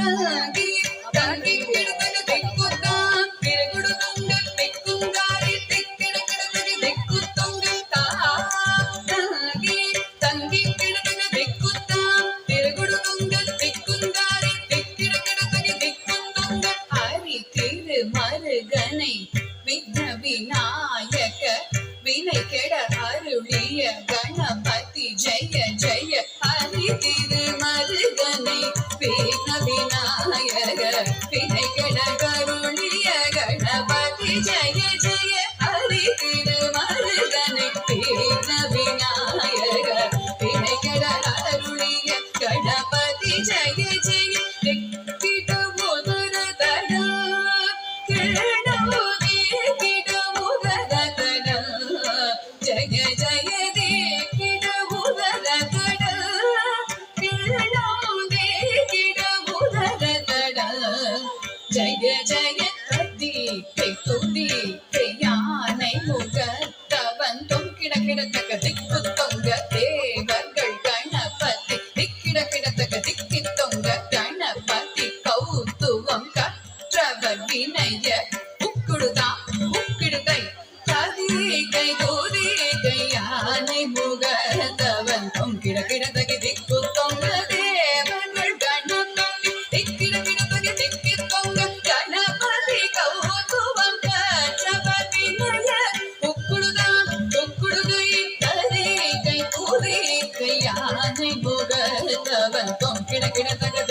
தங்கி தங்கி கிடந்தக திக்குத்தான் பிறகுடு தொங்கல் திக்குங்காரி திக்கிட கிடந்தக திக்கு தொங்கல் தங்கி தங்கி கிடந்தக திக்குத்தான் பிறகுடு தொங்கல் திக்குங்காரி திக்கிட கிடந்தக திக்கும் தொங்கல் ஹரி திரு மருகனை விக்ன விநாயக வினை கெட அருளிய கணபதி ஜெய ஜெய ஹரி திரு மருகனை விக்ன விநாயக வினை கெட அருளிய கணபதி ஜெய ஜெய ஹரி திரு மருகனை விக்ன விநாயக வினை கெட அருளிய கணபதி ஜெய ஜெய திக்கிட முதல தடா जय जय दे किड मुदल कड किळो दे किड मुदल कड जय जय कदी तुदी याனை முகத்தவந்தும் கிட கிடத்தக்க திக்கு தொங்க தேவர்கள் கணபதி திக்கிட கிடத்தக்க திக்கி தொங்க கணபதி கௌத்துவம் கற்றவர் வினய உக்குடுதான் உக்கிடுகை கை தோதி கையானை முகத்தவன் தொங்கிட கிடந்தகி திக்கு தொங்க தேவர்கள் கணபதி திக்கிட கிடந்தகி திக்கி தொங்க கணபதி கௌதுவம் கற்றவர் வினய உக்குடுதான் உக்குடுகை கை தோதி கையானை முகத்தவன் தொங்கிட கிடந்தக